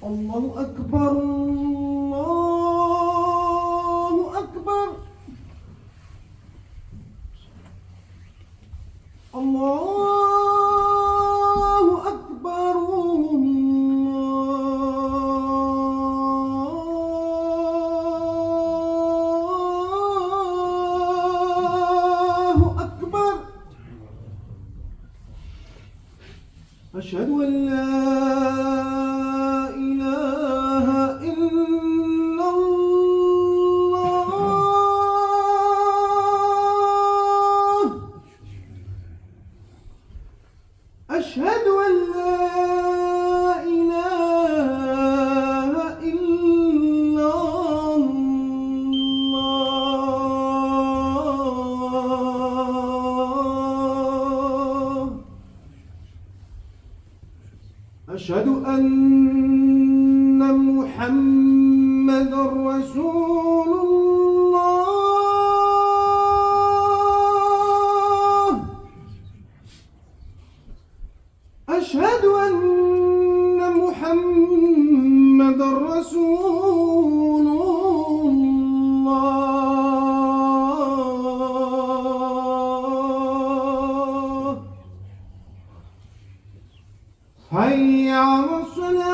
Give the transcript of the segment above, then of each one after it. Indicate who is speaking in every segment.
Speaker 1: الله أكبر الله أكبر الله أكبر الله أكبر أشهد أن لا إله إلا الله أشهد أن لا إله إلا الله أشهد أن محمد رسول الله أشهد أن محمد رسول الله حي على الصلاة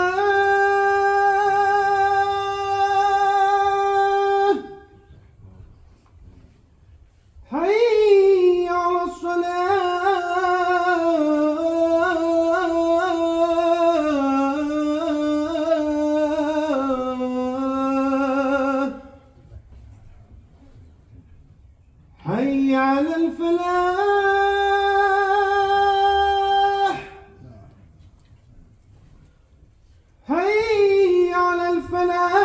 Speaker 1: حي على الصلاة حي على الفلاح حي على الفلاح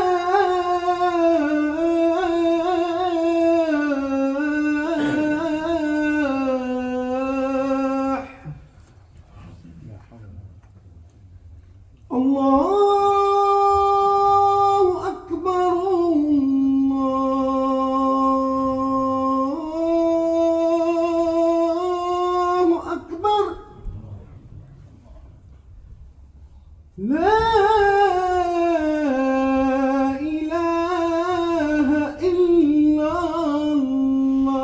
Speaker 1: الله أكبر الله أكبر لا إله إلا الله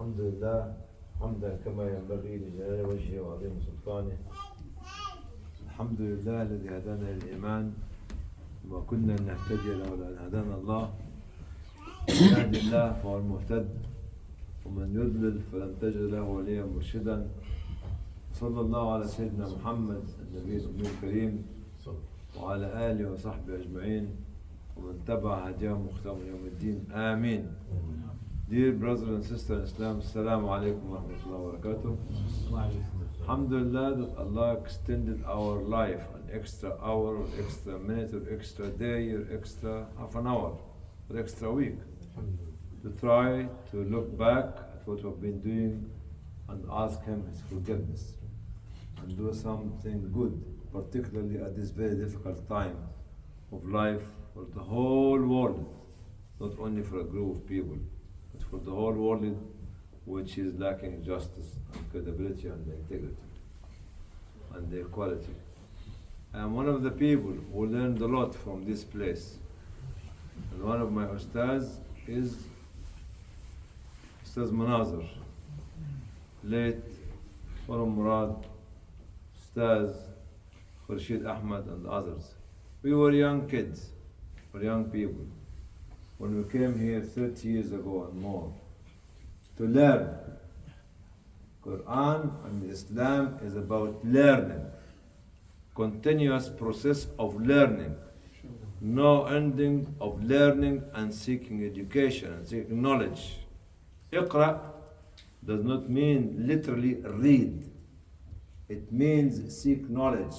Speaker 2: الحمد لله حمدا كما ينبغي لجلال وجهه وعظيم سلطانه. الحمد لله الذي هدانا للإيمان وما كنا لنهتدي لولا أن هدانا الله. من يهد الله فهو المهتد ومن يضلل فلن تجد له وليا مرشدا. صلى الله على سيدنا محمد النبي الأمي الكريم وعلى آله وصحبه أجمعين ومن تبع هديهم مختار يوم الدين آمين. Dear brothers and sisters in Islam, Assalamu alaikum wa rahmatullahi wa barakatuh. Alhamdulillah that Allah extended our life an extra hour or extra minute or extra day or extra half an hour or extra week to try to look back at what we've been doing and ask Him His forgiveness and do something good, particularly at this very difficult time of life for the whole world, not only for a group of people, but for the whole world which is lacking justice and credibility and integrity and the equality. I am one of the people who learned a lot from this place. And one of my ustaz is Ustaz Manazir, late Waram Murad, Ustaz Khurshid Ahmad and others. We were young kids, or young people, when we came here 30 years ago and more to learn. Quran and Islam is about learning, continuous process of learning, no ending of learning and seeking education and seeking knowledge. Iqra does not mean literally read. It means seek knowledge.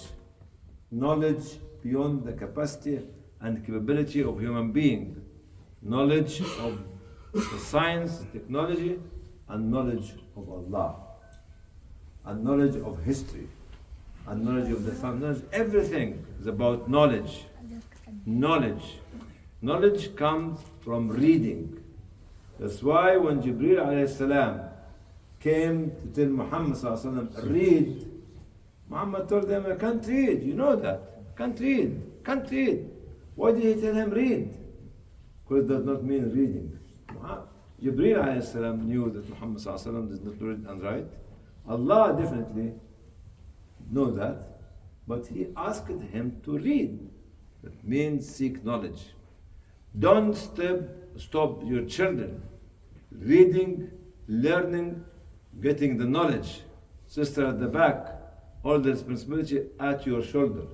Speaker 2: Knowledge beyond the capacity and capability of human being. Knowledge of the science, technology, and knowledge of Allah, and knowledge of history, and knowledge of the family. Everything is about knowledge. Knowledge. Knowledge comes from reading. That's why when Jibreel alayhi salam came to tell Muhammad sallallahu alaihi wasallam, read, Muhammad told them, I can't read. You know that. Can't read. Can't read. Why did he tell him read? Because it does not mean reading. Jibreel alayhi salam knew that Muhammad sallallahu alaihi wasallam does not read and write. Allah definitely know that, but he asked him to read. That means seek knowledge. Don't stop your children reading, learning, getting the knowledge. Sister at the back, all the responsibility at your shoulder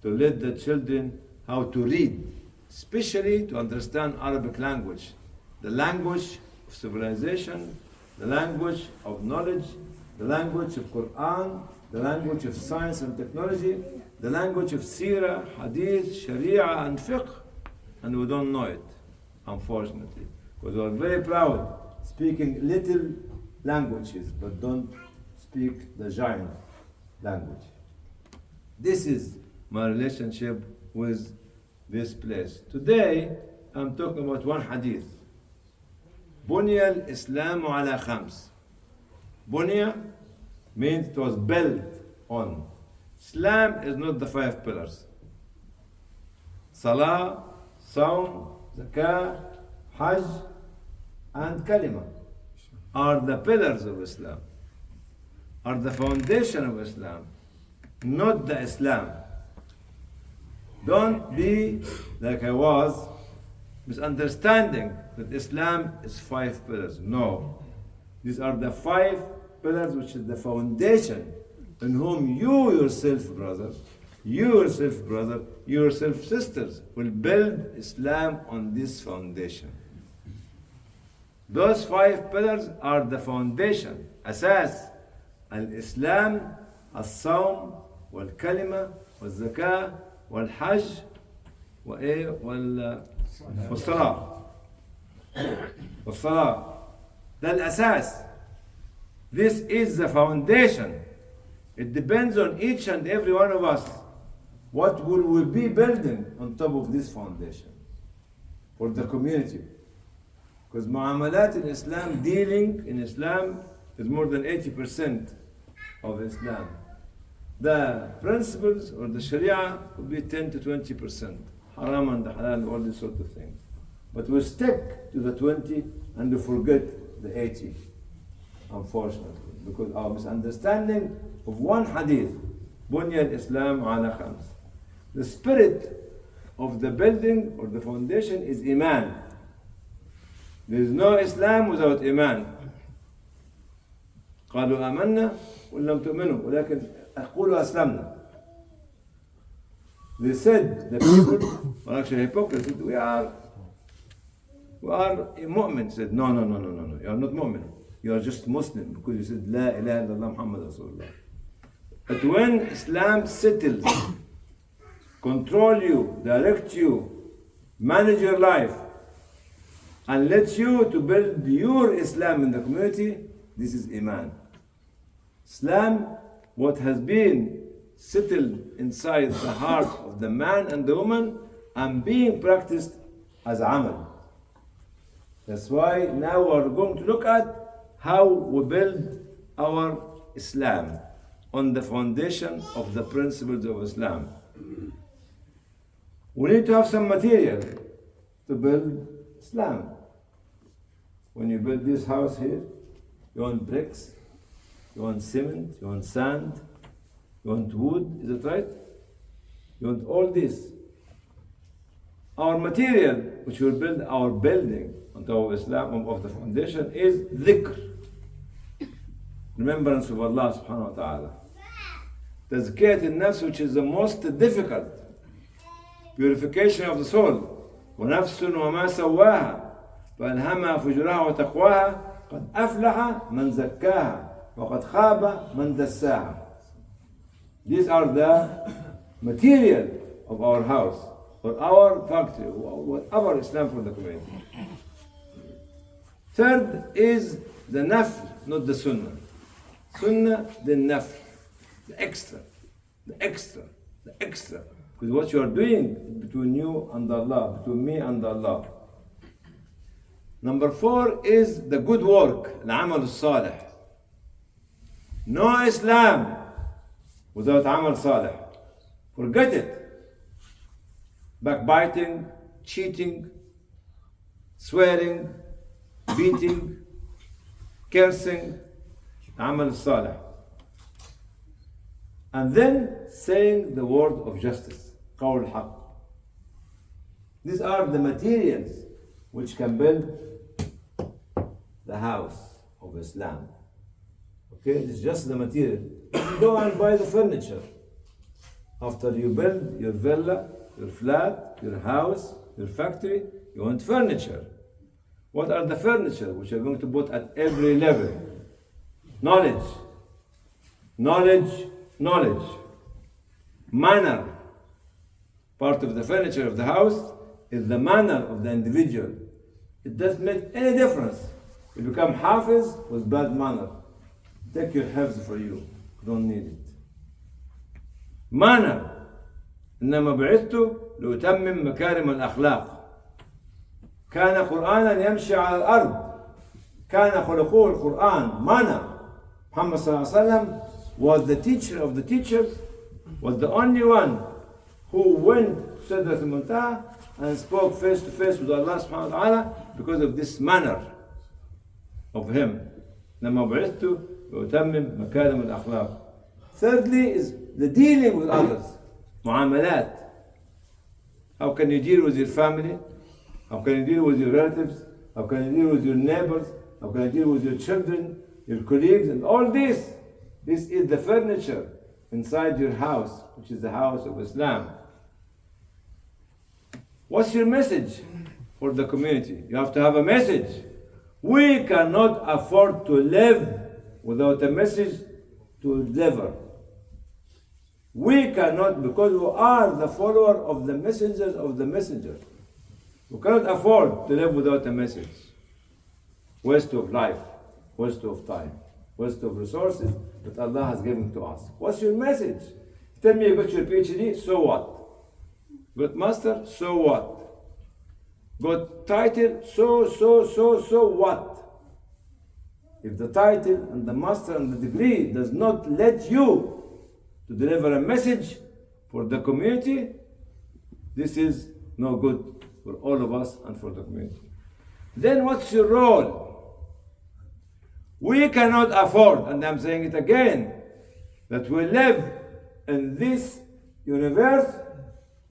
Speaker 2: to let the children how to read, especially to understand Arabic language, the language of civilization, the language of knowledge, the language of Quran, the language of science and technology, the language of Sirah, Hadith, Sharia and Fiqh, and we don't know it, unfortunately, because we are very proud speaking little languages, but don't speak the giant language. This is my relationship with this place. Today, I'm talking about one hadith. بني الإسلام على خمس. بني means it was built on. Islam is not the 5 pillars. Salah, Saum, Zakah, Hajj, and Kalima are the pillars of Islam, are the foundation of Islam, not the Islam. Don't be like I was, misunderstanding that Islam is 5 pillars. No. These are the 5 pillars which is the foundation in whom you yourself, brother, sisters, will build Islam on this foundation. Those 5 pillars are the foundation, أساس الإسلام, الصوم والكلمة والزكاة والحج والصلاة. ده الأساس. This is the foundation. It depends on each and every one of us what will we be building on top of this foundation for the community. Because muamalat in Islam, dealing in Islam is more than 80% of Islam. The principles or the Sharia will be 10 to 20%. Haram and halal, all these sort of things. But we stick to the 20 and we forget the 80, unfortunately, because our misunderstanding of one hadith, Bunya al-Islam ala khams. The spirit of the building or the foundation is Iman. There is no Islam without Iman. قالوا آمنا ولم تؤمنوا ولكن قولوا أسلمنا. They said, the people were actually hypocrites, said, we are mu'min. Said, no, you are not mu'min. You are just Muslim because you said, La ilaha illallah Muhammad Rasulullah. But when Islam settles, control you, direct you, manage your life, and let you to build your Islam in the community, this is Iman. Islam, what has been settled inside the heart of the man and the woman and being practiced as amal. That's why now we're going to look at how we build our Islam on the foundation of the principles of Islam. We need to have some material to build Islam. When you build this house here, you want bricks, you want cement, you want sand, you want wood, is it right? You want all this. Our material, which will build our building on top of Islam, of the foundation, is dhikr. Remembrance of Allah subhanahu wa ta'ala. Tazkiyat al-nafs, which is the most difficult. Purification of the soul. وَنَفْسٌ وَمَا سَوَّاهَا فَأَلْهَمَهَا فُجُورَهَا وَتَقْوَاهَا قَدْ أَفْلَحَ مَنْ زَكَّاهَا وَقَدْ خَابَ مَنْ دَسَّاهَا. These are the material of our house, or our factory, or whatever Islam for the community. Third is the nafl, not the sunnah. Sunnah, then nafl. The extra, the extra, the extra. Because what you are doing between you and Allah, between me and Allah. Number 4 is the good work, العمل الصالح. No Islam without amal salih. Forget it. Backbiting, cheating, swearing, beating, cursing, amal salih. And then saying the word of justice, qawl haq. These are the materials which can build the house of Islam. Okay, it's just the material. You go and buy the furniture. After you build your villa, your flat, your house, your factory, you want furniture. What are the furniture which you're going to put at every level? Knowledge. Knowledge, knowledge. Manner. Part of the furniture of the house is the manner of the individual. It doesn't make any difference. You become hafiz with bad manner. Take your hifz for you. You don't need it. manner إنما بعثت لأتمم مكارم الأخلاق كان قرآنا يمشي على الأرض كان خلقه القرآن manner Muhammad صلى الله عليه وسلم was the teacher of the teachers was the only one who went to Sidrat al-Muntaha and spoke face to face with Allah subhanahu wa ta'ala because of this manner of him لما بعثت لأتمم مكارم الأخلاق. Thirdly is the dealing with others, muamalat. How can you deal with your family? How can you deal with your relatives? How can you deal with your neighbors? How can you deal with your children, your colleagues, and all this? This is the furniture inside your house, which is the house of Islam. What's your message for the community? You have to have a message. We cannot afford to live without a message to deliver. We cannot, because we are the follower of the messengers of the messenger. We cannot afford to live without a message. Waste of life, waste of time, waste of resources that Allah has given to us. What's your message? Tell me you got your PhD, so what? Got master, so what? Got title, so what? If the title and the master and the degree does not let you to deliver a message for the community, this is no good for all of us and for the community. Then what's your role? We cannot afford, and I'm saying it again, that we live in this universe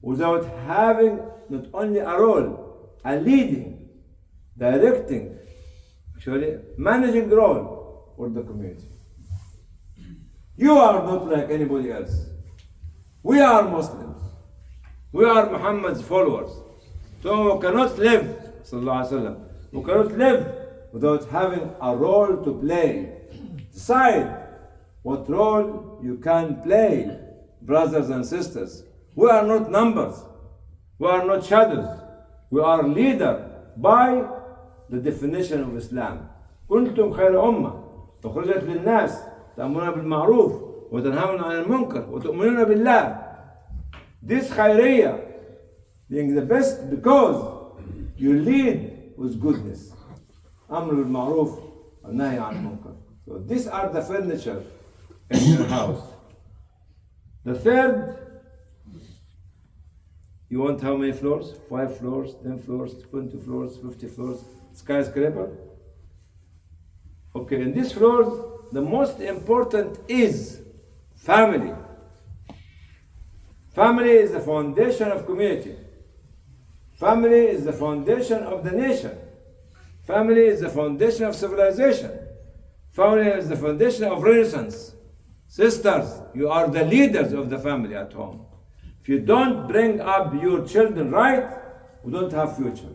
Speaker 2: without having not only a role, a leading, directing, actually managing role for the community. You are not like anybody else. We are Muslims. We are Muhammad's followers. So we cannot live, sallallahu alaihi wasallam, we cannot live without having a role to play. Decide what role you can play, brothers and sisters. We are not numbers. We are not shadows. We are leader by the definition of Islam. كنتم خير أمة أخرجت للناس تأمرون بالمعروف وتنهون عن المنكر وتؤمنون بالله. This خيرية being the best because you lead with goodness. أمر بالمعروف والنهي عن المنكر. So these are the furniture in your house. The third, you want how many floors? 5 floors, 10 floors, 20 floors, 50 floors, skyscraper? Okay, in these floors, the most important is family. Family is the foundation of community. Family is the foundation of the nation. Family is the foundation of civilization. Family is the foundation of renaissance. Sisters, you are the leaders of the family at home. If you don't bring up your children right, we don't have future.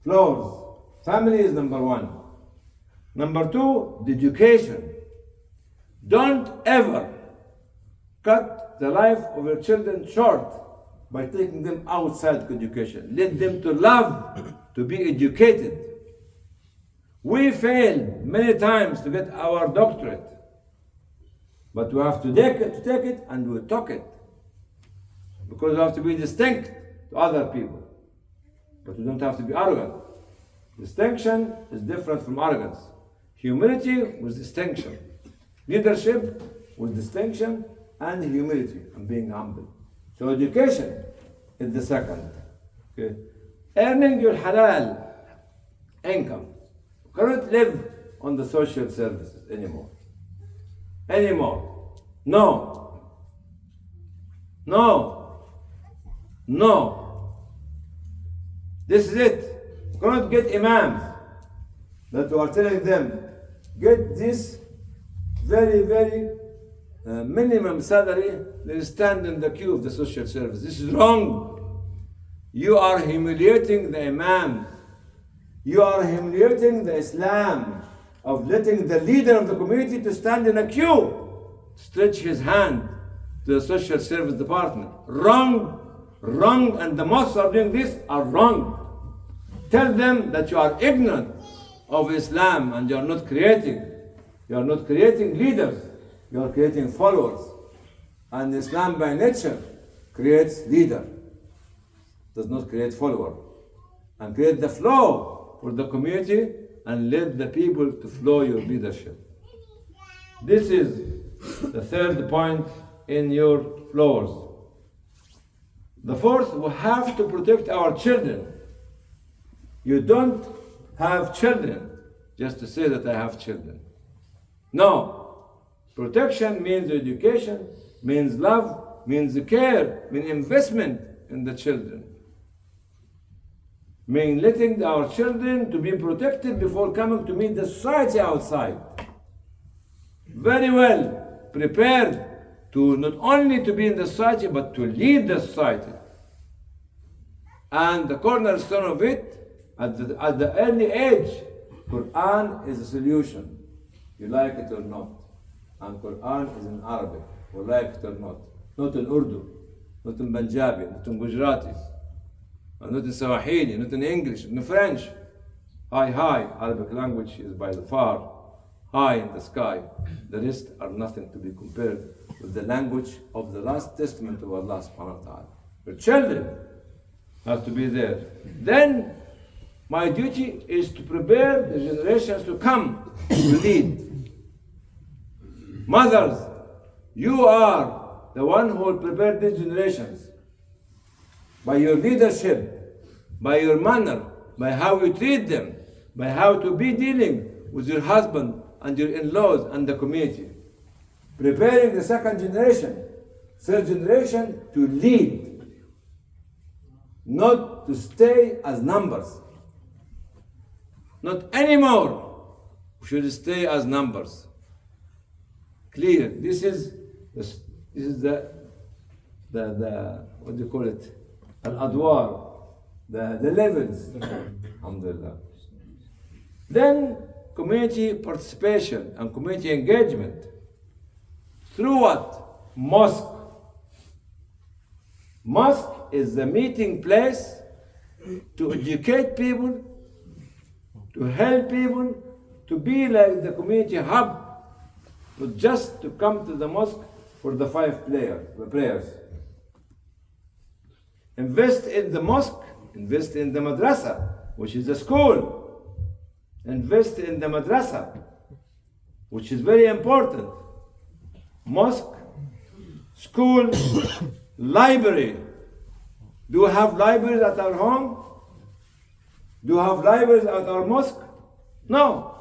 Speaker 2: Floors. Family is number 1. Number 2, the education. Don't ever cut the life of your children short by taking them outside education. Let them to love to be educated. We failed many times to get our doctorate, but we have to take it, and we took it. Because we have to be distinct to other people, but we don't have to be arrogant. Distinction is different from arrogance. Humility with distinction. Leadership with distinction and humility and being humble. So education is the second. Okay? Earning your halal income. You cannot live on the social services anymore. No. This is it. You cannot get imams that you are telling them, get this very, very minimum salary, then stand in the queue of the social service. This is wrong. You are humiliating the imam. You are humiliating the Islam of letting the leader of the community to stand in a queue, stretch his hand to the social service department. Wrong, and the mosques are doing this are wrong. Tell them that you are ignorant of Islam and you are not creating. You are not creating leaders. You are creating followers. And Islam by nature creates leader, does not create follower. And create the flow for the community and let the people to flow your leadership. This is the third point in your flowers. The fourth, we have to protect our children. You don't have children just to say that I have children. No. Protection means education, means love, means care, means investment in the children. Means letting our children to be protected before coming to meet the society outside. Very well prepared to not only to be in the society, but to lead the society. And the cornerstone of it, at the early age, Quran is a solution. You like it or not. And Quran is in Arabic, you like it or not. Not in Urdu, not in Punjabi, not in Gujarati, not in Swahili, not in English, not in French. High, Arabic language is by far high in the sky. The rest are nothing to be compared with the language of the last testament of Allah subhanahu wa ta'ala. Your children have to be there. Then my duty is to prepare the generations to come to lead. Mothers, you are the one who will prepare these generations by your leadership, by your manner, by how you treat them, by how to be dealing with your husband and your in-laws and the community. Preparing the second generation, third generation to lead, not to stay as numbers. Not anymore. We should stay as numbers. Clear. This is the what do you call it? Al-adwar, the levels. Alhamdulillah. Then community participation and community engagement. Through what? Mosque. Mosque is the meeting place to educate people, to help people, to be like the community hub, not just to come to the mosque for the prayers. Invest in the mosque, invest in the madrasa, which is a school. Invest in the madrasa, which is very important. Mosque, school, library. Do we have libraries at our home? Do we have libraries at our mosque? No.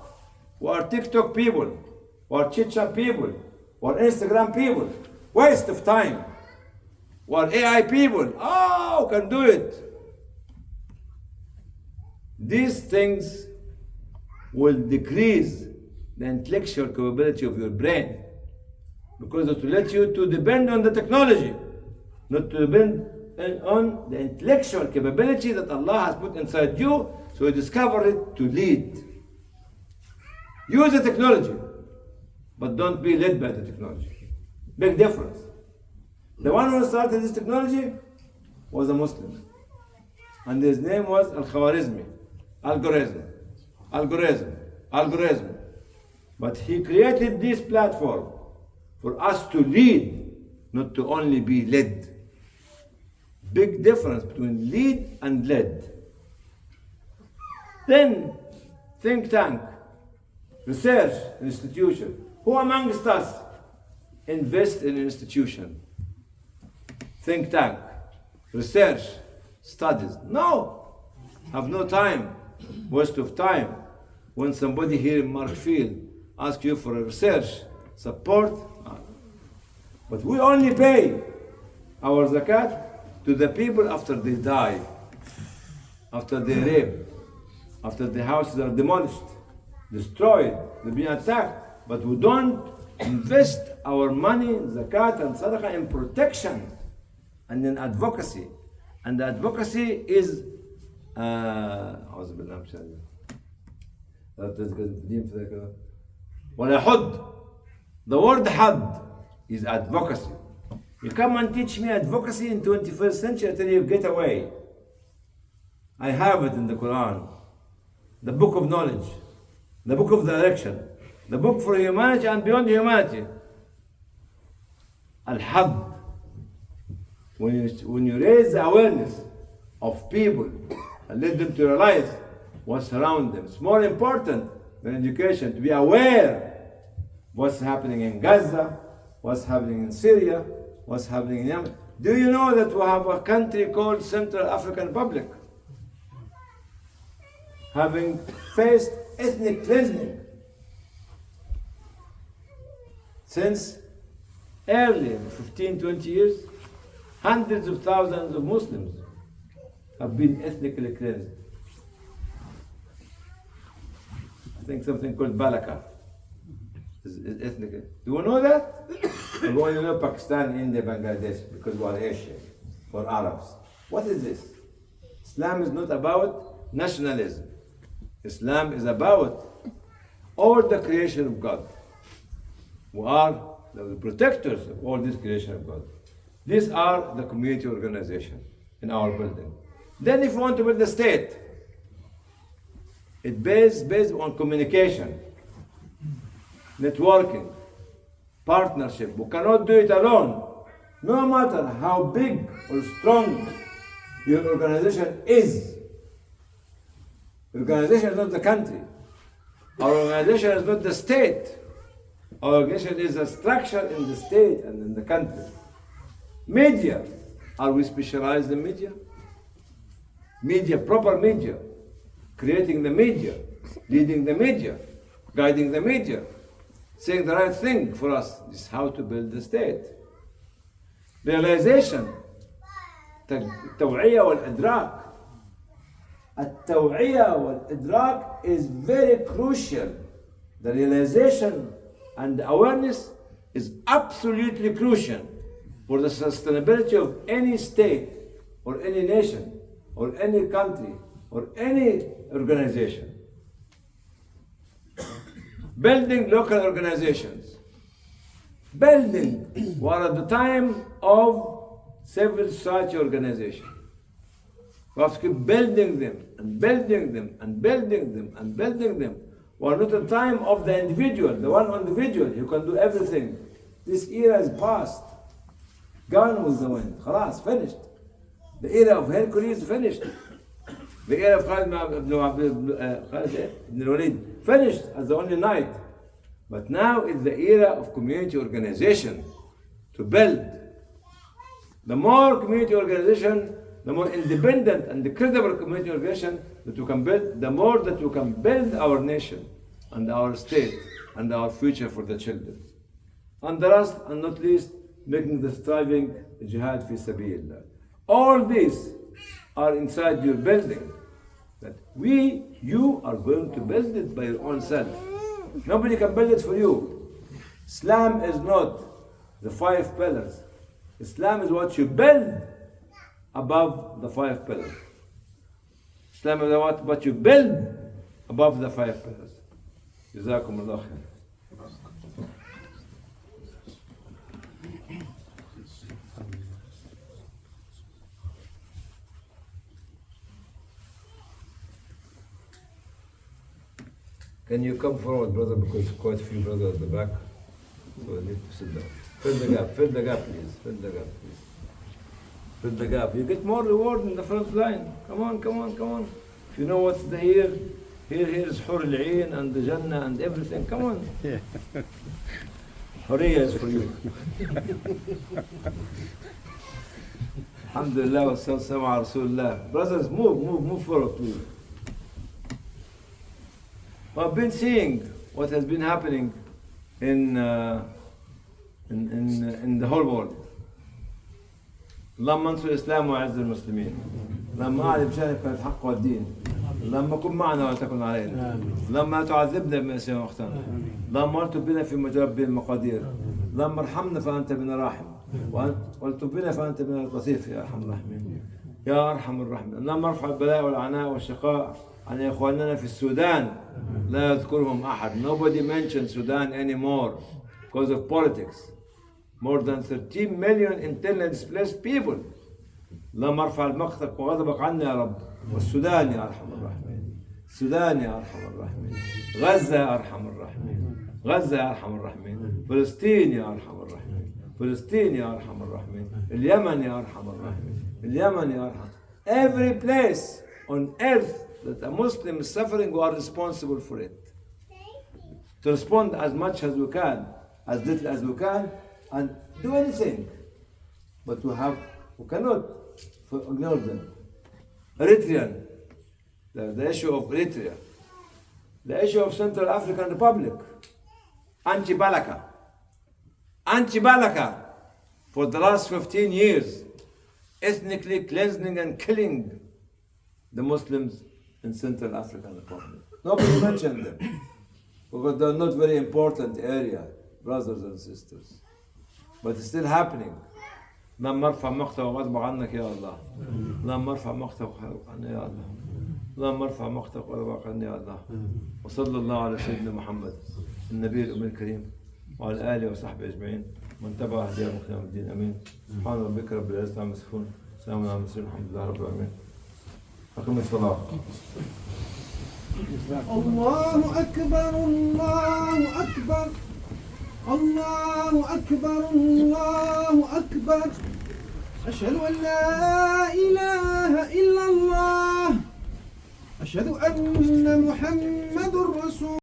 Speaker 2: We are TikTok people, we are chit-chat people, we are Instagram people. Waste of time. We are AI people. Oh, can do it. These things will decrease the intellectual capability of your brain, because it will let you to depend on the technology, not to depend on the intellectual capability that Allah has put inside you, so you discover it to lead. Use the technology, but don't be led by the technology. Big difference. The one who started this technology was a Muslim, and his name was Al-Khwarizmi. Algorithm. algorithm. But he created this platform for us to lead, not to only be led. Big difference between lead and led. Then, think tank, research institution. Who amongst us invest in an institution? Think tank, research, studies. No, have no time, waste of time. When somebody here in Markfield asks you for a research support, but we only pay our zakat to the people after they die, after they rape, after the houses are demolished, destroyed, they've been attacked. But we don't invest our money, zakat and sadaqah, in protection and in advocacy. And the advocacy is the word had is advocacy. You come and teach me advocacy in 21st century, I tell you, get away. I have it in the Quran, the book of knowledge, the book of direction, the book for humanity and beyond humanity. Al-Had. When you raise the awareness of people and let them to realize what's around them, it's more important than education to be aware what's happening in Gaza, what's happening in Syria, what's happening in Yemen. Do you know that we have a country called Central African Republic having faced ethnic cleansing since early 15, 20 years? Hundreds of thousands of Muslims have been ethnically cleansed. I think something called Balaka is ethnically. Do you know that? And when you know Pakistan, India, Bangladesh, because we are Asian or Arabs. What is this? Islam is not about nationalism. Islam is about all the creation of God. We are the protectors of all this creation of God. These are the community organization in our building. Then if you want to build a state, it's based on communication, networking, partnership. We cannot do it alone. No matter how big or strong your organization is. The organization is not the country. Our organization is not the state. Our organization is a structure in the state and in the country. Media. Are we specialized in media? Media, proper media. Creating the media. Leading the media. Guiding the media. Saying the right thing for us. This is how to build the state. Realization. التوعية والإدراك. التوعية والإدراك is very crucial. The realization and the awareness is absolutely crucial for the sustainability of any state or any nation or any country or any organization. Building local organizations. Building, we are at the time of civil society organization. We have to keep building them and building them and building them and building them. We are not at the time of the individual, the one individual who can do everything. This era is past. Gone with the wind. Khalas, finished. The era of Hercules finished. The era of Khalid ibn al-Walid finished as the only knight. But now is the era of community organization to build. The more community organization, the more independent and the credible community organization that we can build, the more that we can build our nation and our state and our future for the children. And the last and not least, making the striving jihad fi sabilillah. All these are inside your building. That you are going to build it by your own self. Nobody can build it for you. Islam is not the 5 pillars. Islam is what you build above the 5 pillars. Islam is what you build above the 5 pillars. جزاكم الله خير. Can you come forward, brother, because quite a few brothers at the back, so I need to sit down. Fill the gap, please. Fill the gap, please. Fill the gap. You get more reward in the front line. Come on. If you know what's here is Hur al-Ain and the Jannah and everything. Come on.
Speaker 3: Yeah.
Speaker 2: Hurriya is for you. Alhamdulillah wa sallallahu ala Rasulullah. Brothers, move forward, please. I've been seeing what has been happening in the whole world. اللهم انصر الاسلام واعز المسلمين. اللهم اعلم شانك الحق والدين. اللهم كن معنا ولا تكن علينا. اللهم لا تعذبنا بما نسينا واخطانا. اللهم الطف بنا في مجرب المقادير. اللهم ارحمنا فانت بنا راحم. والطف بنا فانت بنا لطيف يا ارحم الراحمين. يا ارحم الراحمين. اللهم ارفع البلاء والعناء والشقاء عن اخواننا في السودان. لا يذكرهم احد. Nobody mentions Sudan anymore because of politics. More than 13 million internally displaced people. اللهم ارفع مقتك وغضبك عنا يا رب. والسودان يا ارحم الراحمين. السودان يا ارحم الراحمين. غزة يا ارحم الراحمين. غزة يا ارحم الراحمين. فلسطين يا ارحم الراحمين. فلسطين يا ارحم الراحمين. اليمن يا ارحم الراحمين. اليمن يا ارحم. Every place on earth that a Muslim is suffering, we are responsible for it. To respond as much as we can, as little as we can, and do anything. But we cannot ignore them. Eritrean, the issue of Eritrea, the issue of Central African Republic, Anti-Balaka, for the last 15 years, ethnically cleansing and killing the Muslims in Central African Republic. Nobody mentioned them because they're not very important area, brothers and sisters. But it's still happening. اللهم ارفع مقتك وغضبك عنك يا الله. اللهم ارفع مقتك وغضبك عني يا الله. اللهم ارفع مقتك وغضبك عني يا الله. وصلى الله على سيدنا محمد النبي الأمي الكريم وعلى آله وصحبه أجمعين من تبع هديهم إلى يوم الدين آمين. سبحان ربك رب العزة عما يصفون. سلام على المرسلين الحمد لله رب العالمين. أقم الصلاة.
Speaker 1: الله أكبر الله أكبر الله أكبر الله أكبر أشهد أن لا إله إلا الله أشهد أن محمد رسول